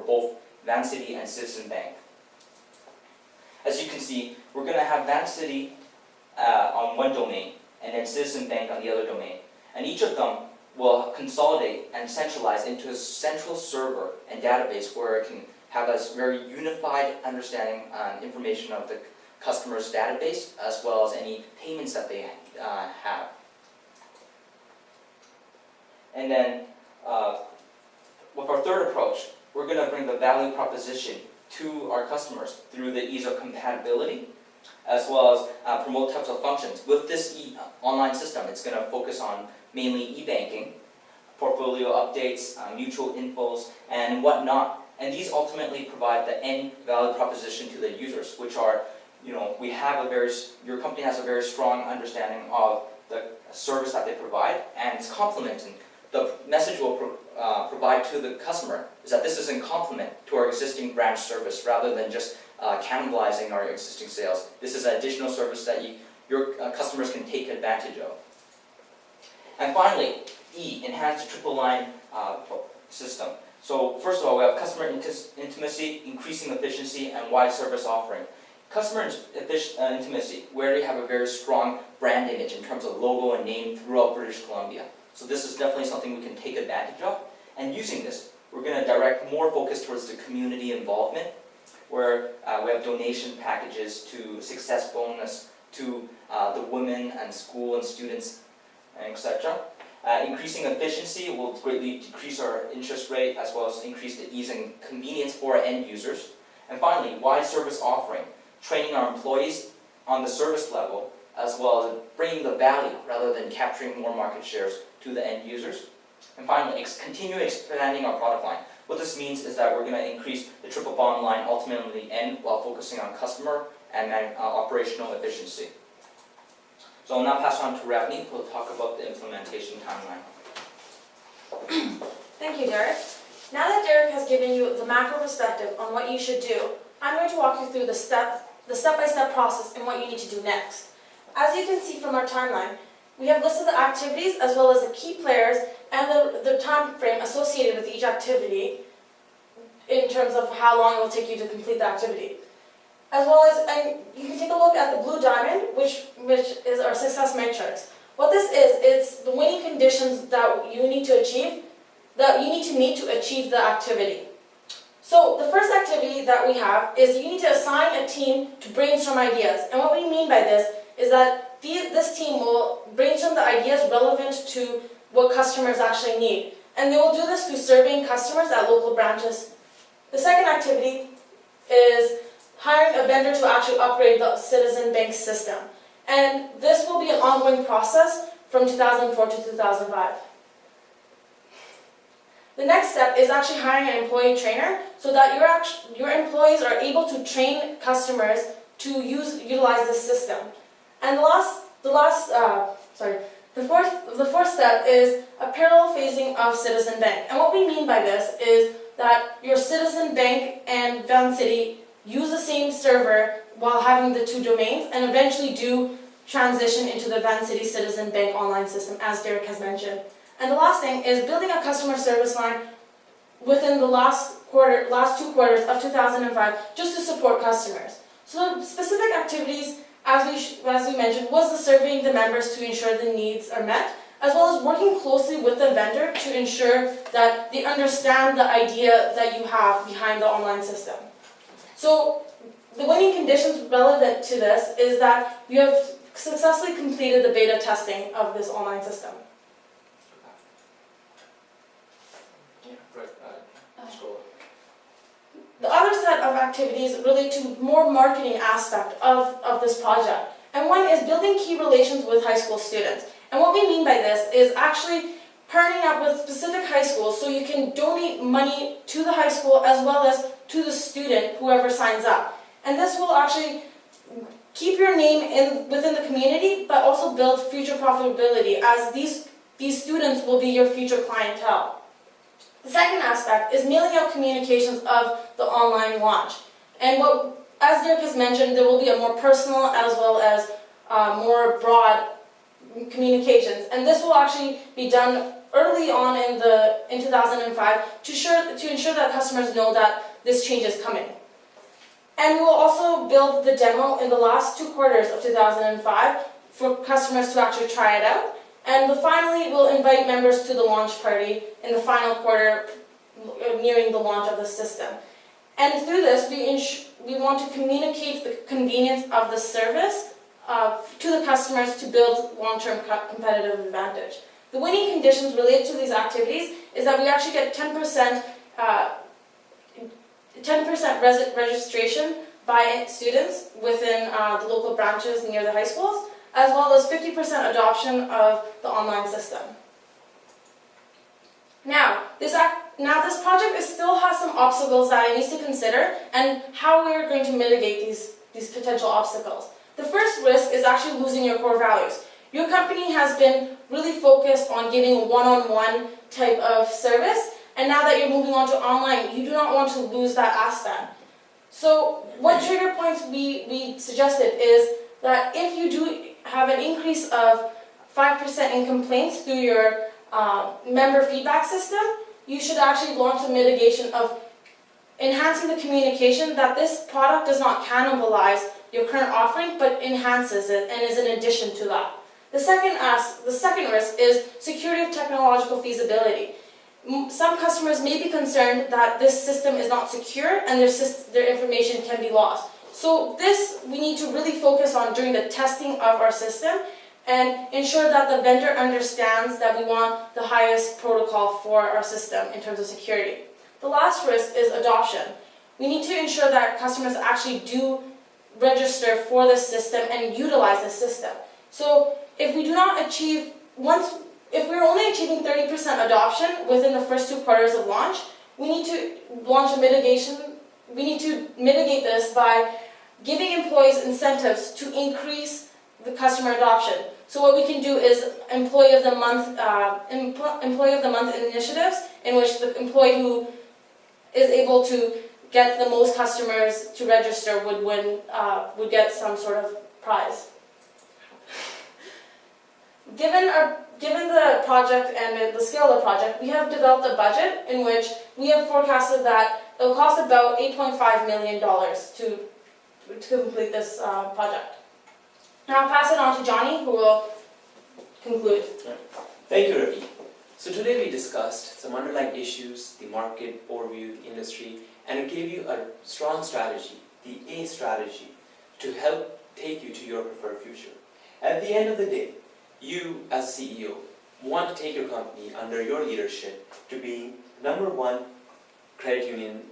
both Vancity and Citizen Bank. As you can see, we're going to have Vancity on one domain and then Citizen Bank on the other domain. And each of them will consolidate and centralize into a central server and database where it can have a very unified understanding and information of the customer's database as well as any payments that they have. And then with our third approach, we're going to bring the value proposition to our customers through the ease of compatibility as well as promote types of functions. With this online system, it's going to focus on mainly e-banking, portfolio updates, mutual infos, and whatnot. And these ultimately provide the end value proposition to the users, which are, your company has a very strong understanding of the service that they provide, and it's complementing. The message we'll provide to the customer is that this is in complement to our existing branch service rather than just cannibalizing our existing sales. This is an additional service that your customers can take advantage of. And finally, E, enhance the triple line system. So first of all, we have customer intimacy, increasing efficiency, and wide service offering. Customer intimacy, we already have a very strong brand image in terms of logo and name throughout British Columbia. So this is definitely something we can take advantage of. And using this, we're going to direct more focus towards the community involvement, where we have donation packages to success bonus to the women and school and students, etc. Increasing efficiency will greatly decrease our interest rate as well as increase the ease and convenience for our end users. And finally, wide service offering, training our employees on the service level as well as bringing the value rather than capturing more market shares to the end users. And finally, continue expanding our product line. What this means is that we're going to increase the triple bottom line ultimately end while focusing on customer and operational efficiency. So I'll now pass on to Ravneet, who will talk about the implementation timeline. Thank you, Derek. Now that Derek has given you the macro perspective on what you should do, I'm going to walk you through the step-by-step process and what you need to do next. As you can see from our timeline, we have listed the activities as well as the key players and the time frame associated with each activity in terms of how long it will take you to complete the activity. As well as, and you can take a look at the blue diamond, which is our success matrix. What this is, it's the winning conditions that you need to achieve, that you need to meet to achieve the activity. So the first activity that we have is you need to assign a team to brainstorm ideas. And what we mean by this is that this team will brainstorm the ideas relevant to what customers actually need. And they will do this through surveying customers at local branches. The second activity is hiring a vendor to actually upgrade the Citizen Bank system. And this will be an ongoing process from 2004 to 2005. The next step is actually hiring an employee trainer so that your employees are able to train customers to utilize this system. And the fourth step is a parallel phasing of Citizen Bank. And what we mean by this is that your Citizen Bank and Vancity use the same server while having the two domains and eventually do transition into the Vancity Citizen Bank online system, as Derek has mentioned. And the last thing is building a customer service line within the last 2 quarters of 2005 just to support customers. So the specific activities, as we mentioned, was the surveying the members to ensure the needs are met, as well as working closely with the vendor to ensure that they understand the idea that you have behind the online system. So the winning conditions relevant to this is that you have successfully completed the beta testing of this online system. The other set of activities relate to more marketing aspect of this project. And one is building key relations with high school students. And what we mean by this is actually partnering up with specific high schools so you can donate money to the high school as well as to the student, whoever signs up. And this will actually keep your name within the community, but also build future profitability as these students will be your future clientele. The second aspect is mailing out communications of the online launch. And as Derek has mentioned, there will be a more personal as well as more broad communications. And this will actually be done early on in 2005 to ensure that customers know that this change is coming. And we will also build the demo in the last 2 quarters of 2005 for customers to actually try it out. And finally, we'll invite members to the launch party in the final quarter nearing the launch of the system. And through this, we want to communicate the convenience of the service to the customers to build long-term competitive advantage. The winning conditions related to these activities is that we actually get 10% registration by students within the local branches near the high schools, as well as 50% adoption of the online system. Now this project still has some obstacles that I need to consider and how we're going to mitigate these potential obstacles. The first risk is actually losing your core values. Your company has been really focused on giving a one-on-one type of service, and now that you're moving on to online, you do not want to lose that aspect. So what trigger points we suggested is that if you do have an increase of 5% in complaints through your member feedback system, you should actually launch a mitigation of enhancing the communication that this product does not cannibalize your current offering, but enhances it and is an addition to that. The second risk is security of technological feasibility. Some customers may be concerned that this system is not secure and their information can be lost. So this we need to really focus on during the testing of our system and ensure that the vendor understands that we want the highest protocol for our system in terms of security. The last risk is adoption. We need to ensure that customers actually do register for the system and utilize the system. So if we do not achieve, if we're only achieving 30% adoption within the first 2 quarters of launch, we need to launch a mitigation. We need to mitigate this by giving employees incentives to increase the customer adoption. So what we can do is employee of the month initiatives, in which the employee who is able to get the most customers to register would get some sort of prize. Given the project and the scale of the project, we have developed a budget in which we have forecasted that it will cost about $8.5 million to complete this project. Now I'll pass it on to Johnny, who will conclude. Thank you, Ravi. So today we discussed some underlying issues, the market overview, the industry, and it gave you a strong strategy, the A strategy, to help take you to your preferred future. At the end of the day, you as CEO want to take your company under your leadership to be #1 credit union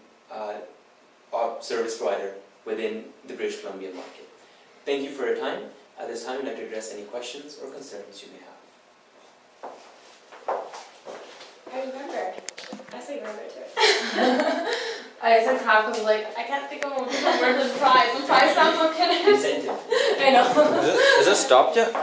service provider within the British Columbia market. Thank you for your time. At this time, I'd like to address any questions or concerns you may have. I remember. I say remember too. I said half, I was like, I can't think of a different word than prize. And prize sounds so kidding. Incentive. I know. Is it stopped yet?